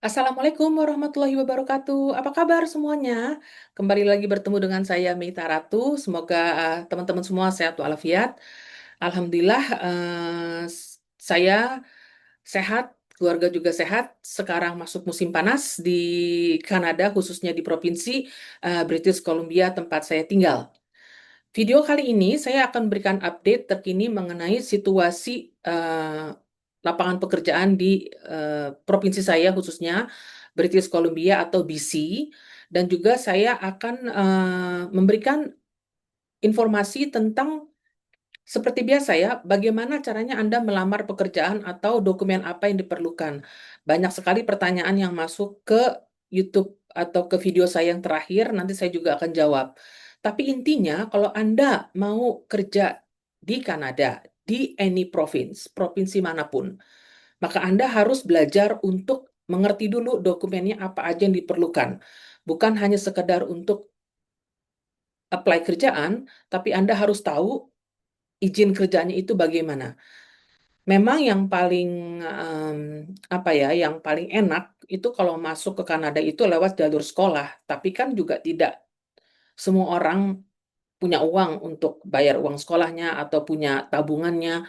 Assalamualaikum warahmatullahi wabarakatuh. Apa kabar semuanya? Kembali lagi bertemu dengan saya Meita Ratu. Semoga teman-teman semua sehat walafiat. Alhamdulillah, saya sehat, keluarga juga sehat. Sekarang masuk musim panas di Kanada, khususnya di provinsi British Columbia tempat saya tinggal. Video kali ini saya akan berikan update terkini mengenai situasi lapangan pekerjaan di provinsi saya, khususnya British Columbia atau BC, dan juga saya akan memberikan informasi tentang seperti biasa ya, bagaimana caranya Anda melamar pekerjaan atau dokumen apa yang diperlukan. Banyak sekali pertanyaan yang masuk ke YouTube atau ke video saya yang terakhir, nanti saya juga akan jawab. Tapi intinya, kalau Anda mau kerja di Kanada, di any province, provinsi manapun, maka Anda harus belajar untuk mengerti dulu dokumennya apa aja yang diperlukan. Bukan hanya sekedar untuk apply kerjaan, tapi Anda harus tahu izin kerjanya itu bagaimana. Memang yang paling em, apa ya, yang paling enak itu kalau masuk ke Kanada itu lewat jalur sekolah. Tapi kan juga tidak semua orang punya uang untuk bayar uang sekolahnya atau punya tabungannya.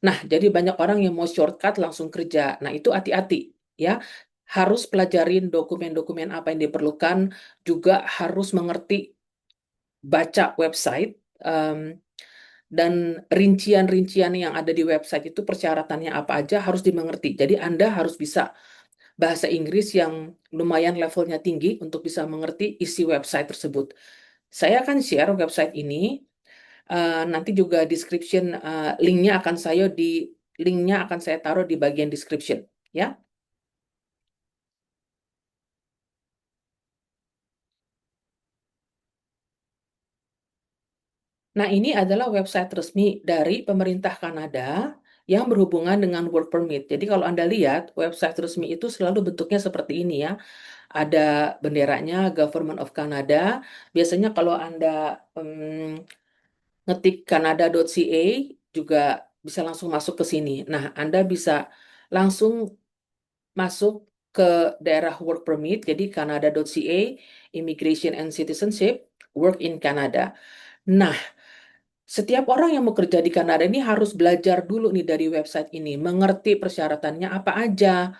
Nah, jadi banyak orang yang mau shortcut langsung kerja. Nah, itu hati-hati ya. Harus pelajarin dokumen-dokumen apa yang diperlukan, juga harus mengerti baca website. Dan rincian-rincian yang ada di website itu persyaratannya apa aja harus dimengerti. Jadi Anda harus bisa bahasa Inggris yang lumayan levelnya tinggi untuk bisa mengerti isi website tersebut. Saya akan share website ini, nanti juga description, linknya akan saya taruh di bagian description, ya. Nah, ini adalah website resmi dari pemerintah Kanada yang berhubungan dengan work permit. Jadi kalau Anda lihat, website resmi itu selalu bentuknya seperti ini ya. Ada benderanya Government of Canada. Biasanya kalau Anda ngetik canada.ca juga bisa langsung masuk ke sini. Nah, Anda bisa langsung masuk ke daerah work permit, jadi canada.ca, Immigration and Citizenship, Work in Canada. Nah, setiap orang yang mau kerja di Kanada ini harus belajar dulu nih dari website ini, mengerti persyaratannya apa aja.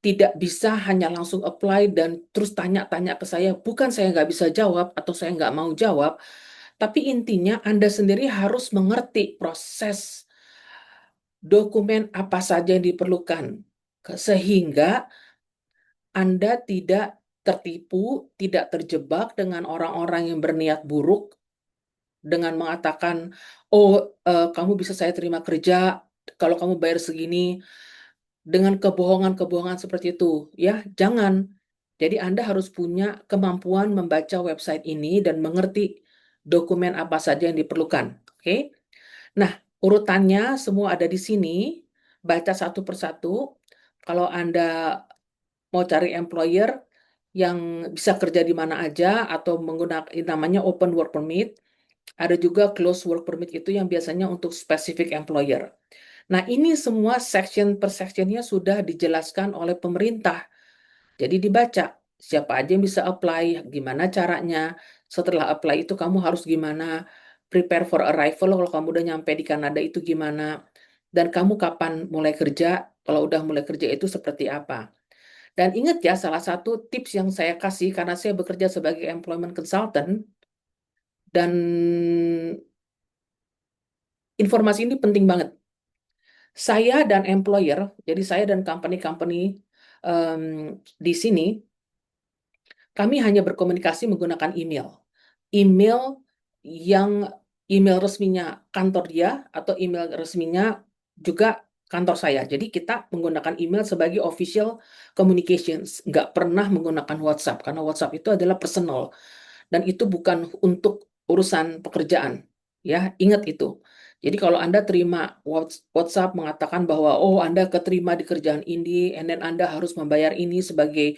Tidak bisa hanya langsung apply dan terus tanya-tanya ke saya. Bukan saya nggak bisa jawab atau saya nggak mau jawab, tapi intinya Anda sendiri harus mengerti proses dokumen apa saja yang diperlukan, sehingga Anda tidak tertipu, tidak terjebak dengan orang-orang yang berniat buruk dengan mengatakan, "Oh, kamu bisa saya terima kerja kalau kamu bayar segini," dengan kebohongan-kebohongan seperti itu, ya, jangan. Jadi Anda harus punya kemampuan membaca website ini dan mengerti dokumen apa saja yang diperlukan, oke? Nah, urutannya semua ada di sini, baca satu persatu. Kalau Anda mau cari employer yang bisa kerja di mana aja atau menggunakan namanya open work permit, ada juga close work permit itu yang biasanya untuk specific employer. Nah, ini semua section per sectionnya sudah dijelaskan oleh pemerintah. Jadi dibaca, siapa aja yang bisa apply, gimana caranya. Setelah apply itu kamu harus gimana, prepare for arrival kalau kamu udah nyampe di Kanada itu gimana. Dan kamu kapan mulai kerja, kalau udah mulai kerja itu seperti apa. Dan ingat ya, salah satu tips yang saya kasih, karena saya bekerja sebagai employment consultant, dan informasi ini penting banget. Saya dan employer, jadi saya dan company-company em, di sini, kami hanya berkomunikasi menggunakan email. Email yang email resminya kantor dia atau email resminya juga kantor saya. Jadi kita menggunakan email sebagai official communications. Nggak pernah menggunakan WhatsApp, karena WhatsApp itu adalah personal. Dan itu bukan untuk urusan pekerjaan. Ya, ingat itu. Jadi kalau Anda terima WhatsApp mengatakan bahwa, oh Anda keterima di kerjaan ini, and then Anda harus membayar ini sebagai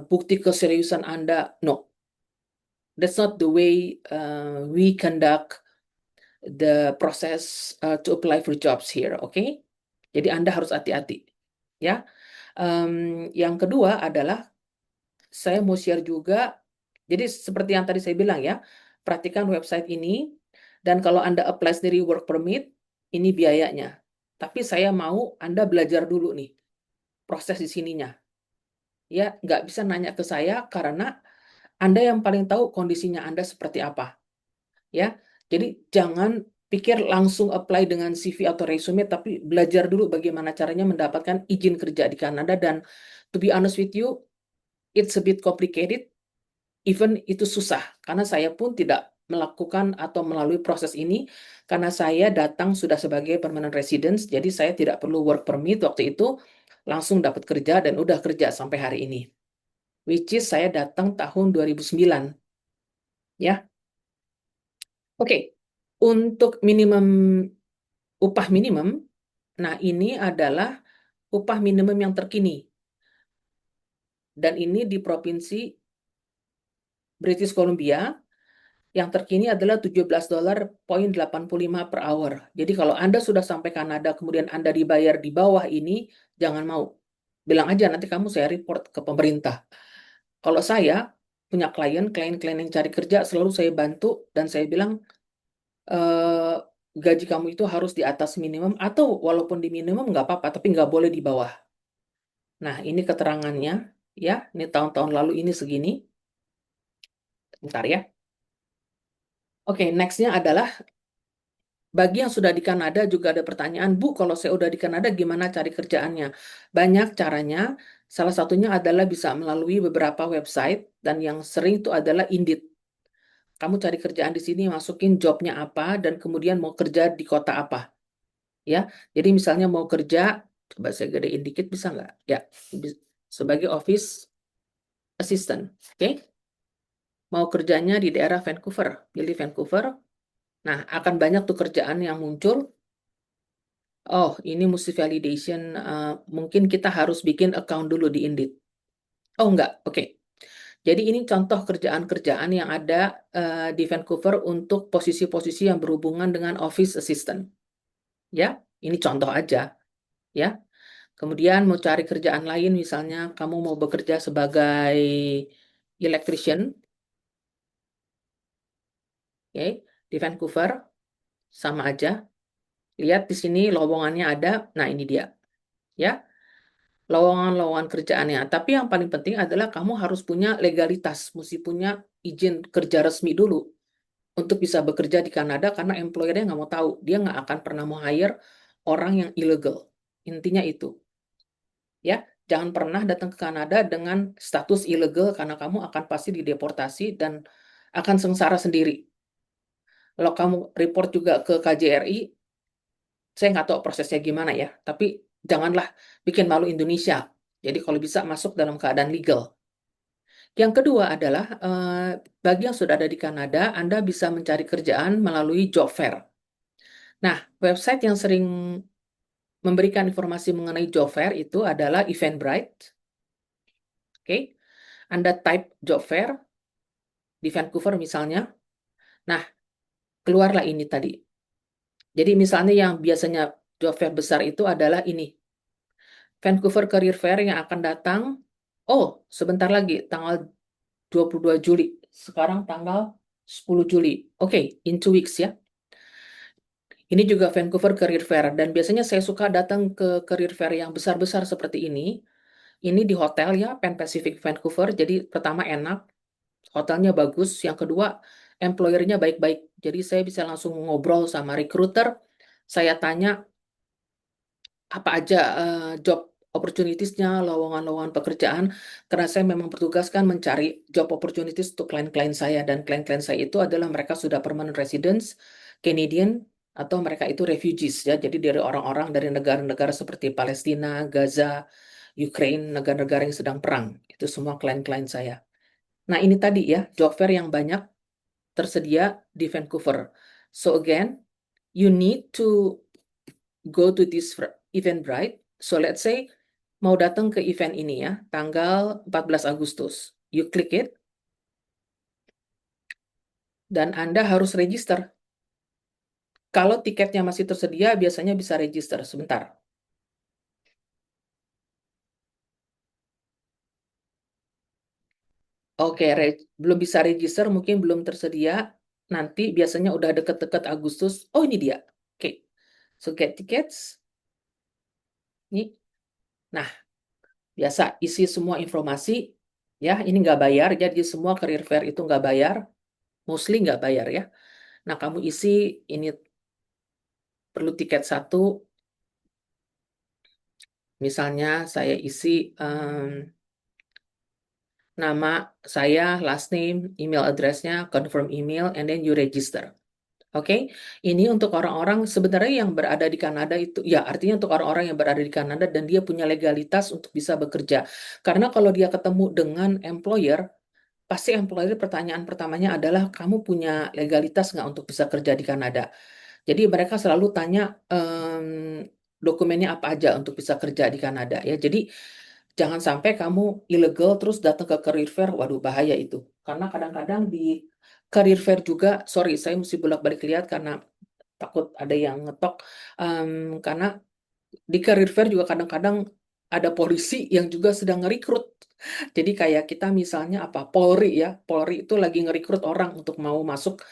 bukti keseriusan Anda. No, that's not the way we conduct the process to apply for jobs here, okay? Jadi Anda harus hati-hati, ya. Yang kedua adalah saya mau share juga, jadi seperti yang tadi saya bilang ya, perhatikan website ini, dan kalau Anda apply sendiri work permit, ini biayanya. Tapi saya mau Anda belajar dulu nih, proses di sininya. Ya, nggak bisa nanya ke saya karena Anda yang paling tahu kondisinya Anda seperti apa. Ya, jadi jangan pikir langsung apply dengan CV atau resume, tapi belajar dulu bagaimana caranya mendapatkan izin kerja di Kanada. Dan to be honest with you, it's a bit complicated, even itu susah, karena saya pun tidak melakukan atau melalui proses ini, karena saya datang sudah sebagai permanent residence, jadi saya tidak perlu work permit waktu itu, langsung dapat kerja dan udah kerja sampai hari ini. Which is saya datang tahun 2009, ya. Oke, untuk upah minimum, nah ini adalah upah minimum yang terkini, dan ini di provinsi British Columbia. Yang terkini adalah $17.85 per hour. Jadi kalau Anda sudah sampai Kanada, kemudian Anda dibayar di bawah ini, jangan mau. Bilang aja, nanti kamu saya report ke pemerintah. Kalau saya punya klien-klien yang cari kerja, selalu saya bantu, dan saya bilang, eh, gaji kamu itu harus di atas minimum, atau walaupun di minimum nggak apa-apa, tapi nggak boleh di bawah. Nah, ini keterangannya, ya. Ini tahun-tahun lalu ini segini. Bentar ya. Oke, nextnya adalah bagi yang sudah di Kanada juga ada pertanyaan, Bu, kalau saya udah di Kanada gimana cari kerjaannya? Banyak caranya, salah satunya adalah bisa melalui beberapa website, dan yang sering itu adalah Indeed. Kamu cari kerjaan di sini, masukin jobnya apa, dan kemudian mau kerja di kota apa. Ya, jadi misalnya mau kerja, coba saya gedein dikit bisa nggak? Ya, sebagai office assistant, oke? Mau kerjanya di daerah Vancouver, pilih Vancouver. Nah, akan banyak tuh kerjaan yang muncul. Oh, ini mesti validation. Mungkin kita harus bikin account dulu di Indeed. Oh, enggak. Oke. Jadi ini contoh kerjaan-kerjaan yang ada di Vancouver untuk posisi-posisi yang berhubungan dengan office assistant. Ya, ini contoh aja. Ya. Kemudian mau cari kerjaan lain, misalnya kamu mau bekerja sebagai electrician, oke, di Vancouver, sama aja. Lihat di sini lowongannya ada. Nah, ini dia. Ya. Lowongan-lowongan kerjaannya. Tapi yang paling penting adalah kamu harus punya legalitas, mesti punya izin kerja resmi dulu untuk bisa bekerja di Kanada, karena employer-nya nggak mau tahu. Dia nggak akan pernah mau hire orang yang illegal. Intinya itu. Ya, jangan pernah datang ke Kanada dengan status illegal, karena kamu akan pasti dideportasi dan akan sengsara sendiri. Kalau kamu report juga ke KJRI, saya nggak tahu prosesnya gimana ya, tapi janganlah bikin malu Indonesia. Jadi kalau bisa masuk dalam keadaan legal. Yang kedua adalah, bagi yang sudah ada di Kanada, Anda bisa mencari kerjaan melalui job fair. Nah, website yang sering memberikan informasi mengenai job fair itu adalah Eventbrite. Oke, Anda type job fair di Vancouver misalnya. Nah, keluarlah ini tadi. Jadi misalnya yang biasanya job fair besar itu adalah ini, Vancouver Career Fair yang akan datang. Oh, sebentar lagi, tanggal 22 Juli. Sekarang tanggal 10 Juli. Oke, in 2 weeks ya. Ini juga Vancouver Career Fair, dan biasanya saya suka datang ke career fair yang besar-besar seperti ini. Ini di hotel ya, Pan Pacific Vancouver. Jadi pertama enak, hotelnya bagus. Yang kedua, employer-nya baik-baik. Jadi saya bisa langsung ngobrol sama recruiter. Saya tanya apa aja job opportunities-nya, lowongan-lowongan pekerjaan, karena saya memang bertugas kan mencari job opportunities untuk klien-klien saya, dan klien-klien saya itu adalah mereka sudah permanent residence, Canadian, atau mereka itu refugees ya, jadi dari orang-orang dari negara-negara seperti Palestina, Gaza, Ukraine, negara-negara yang sedang perang, itu semua klien-klien saya. Nah ini tadi ya, job fair yang banyak tersedia di Vancouver. So again, you need to go to this Eventbrite. So let's say mau datang ke event ini ya, tanggal 14 Agustus. You click it, dan Anda harus register. Kalau tiketnya masih tersedia, biasanya bisa register. Sebentar. Oke, belum bisa register, mungkin belum tersedia. Nanti biasanya udah deket-deket Agustus. Oh, ini dia. Oke. So, get tickets. Nih. Nah, biasa isi semua informasi. Ya, ini nggak bayar. Jadi semua career fair itu nggak bayar. Mostly nggak bayar ya. Nah, kamu isi ini perlu tiket satu. Misalnya saya isi nama saya, last name, email address-nya, confirm email, and then you register. Oke, ini untuk orang-orang sebenarnya yang berada di Kanada itu, ya artinya untuk orang-orang yang berada di Kanada dan dia punya legalitas untuk bisa bekerja. Karena kalau dia ketemu dengan employer, pasti employer pertanyaan pertamanya adalah kamu punya legalitas nggak untuk bisa kerja di Kanada. Jadi mereka selalu tanya dokumennya apa aja untuk bisa kerja di Kanada ya. Jadi jangan sampai kamu ilegal terus datang ke career fair, waduh bahaya itu. Karena kadang-kadang di career fair juga, sorry saya mesti bolak-balik lihat karena takut ada yang ngetok. Karena di career fair juga kadang-kadang ada polisi yang juga sedang ngerekrut. Jadi kayak kita misalnya apa, Polri ya, Polri itu lagi ngerekrut orang untuk mau masuk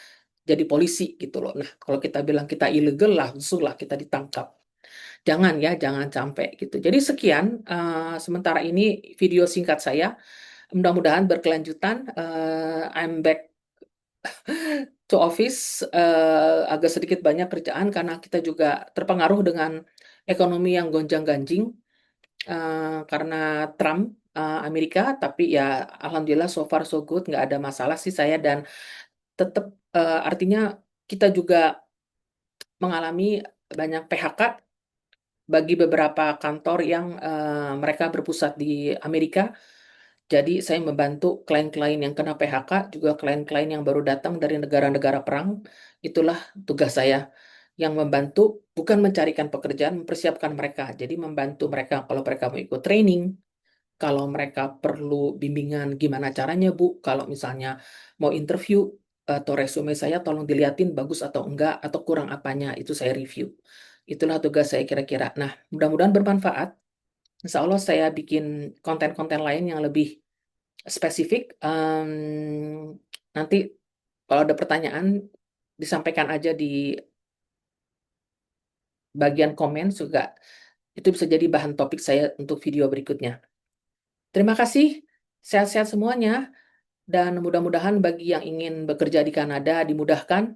jadi polisi gitu loh. Nah, kalau kita bilang kita ilegal, langsung lah kita ditangkap. Jangan ya, jangan sampai gitu. Jadi sekian, sementara ini video singkat saya. Mudah-mudahan berkelanjutan. I'm back to office, agak sedikit banyak kerjaan karena kita juga terpengaruh dengan ekonomi yang gonjang-ganjing karena Trump Amerika. Tapi ya alhamdulillah so far so good, nggak ada masalah sih saya dan tetap artinya kita juga mengalami banyak PHK bagi beberapa kantor yang mereka berpusat di Amerika. Jadi saya membantu klien-klien yang kena PHK, juga klien-klien yang baru datang dari negara-negara perang. Itulah tugas saya, yang membantu bukan mencarikan pekerjaan, mempersiapkan mereka. Jadi membantu mereka kalau mereka mau ikut training, kalau mereka perlu bimbingan gimana caranya Bu, kalau misalnya mau interview atau resume saya tolong dilihatin bagus atau enggak, atau kurang apanya, itu saya review. Itulah tugas saya kira-kira. Nah, mudah-mudahan bermanfaat. Insya Allah saya bikin konten-konten lain yang lebih spesifik. Nanti kalau ada pertanyaan disampaikan aja di bagian komen juga. Itu bisa jadi bahan topik saya untuk video berikutnya. Terima kasih, sehat-sehat semuanya, dan mudah-mudahan bagi yang ingin bekerja di Kanada dimudahkan,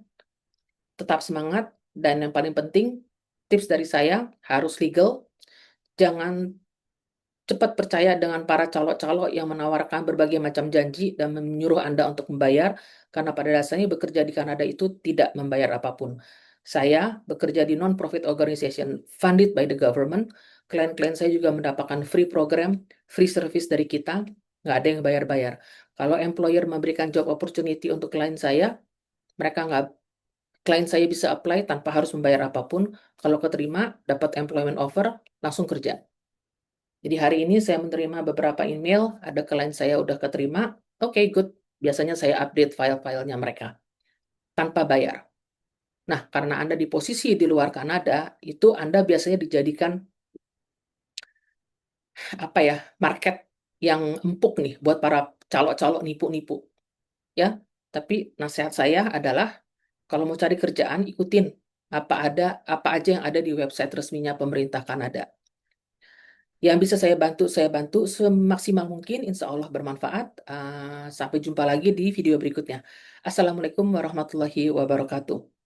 tetap semangat, dan yang paling penting, tips dari saya harus legal, jangan cepat percaya dengan para calo-calo yang menawarkan berbagai macam janji dan menyuruh Anda untuk membayar, karena pada dasarnya bekerja di Kanada itu tidak membayar apapun. Saya bekerja di non-profit organization funded by the government. Klien-klien saya juga mendapatkan free program, free service dari kita, nggak ada yang bayar-bayar. Kalau employer memberikan job opportunity untuk klien saya, mereka nggak, klien saya bisa apply tanpa harus membayar apapun. Kalau keterima, dapat employment offer, langsung kerja. Jadi hari ini saya menerima beberapa email, ada klien saya udah keterima, oke good, biasanya saya update file-filenya mereka, tanpa bayar. Nah, karena Anda di posisi di luar Kanada, itu Anda biasanya dijadikan, apa ya, market yang empuk nih, buat para calo-calo nipu-nipu, ya. Tapi nasihat saya adalah, kalau mau cari kerjaan, ikutin apa aja yang ada di website resminya pemerintah Kanada. Yang bisa saya bantu semaksimal mungkin, insya Allah bermanfaat. Sampai jumpa lagi di video berikutnya. Assalamualaikum warahmatullahi wabarakatuh.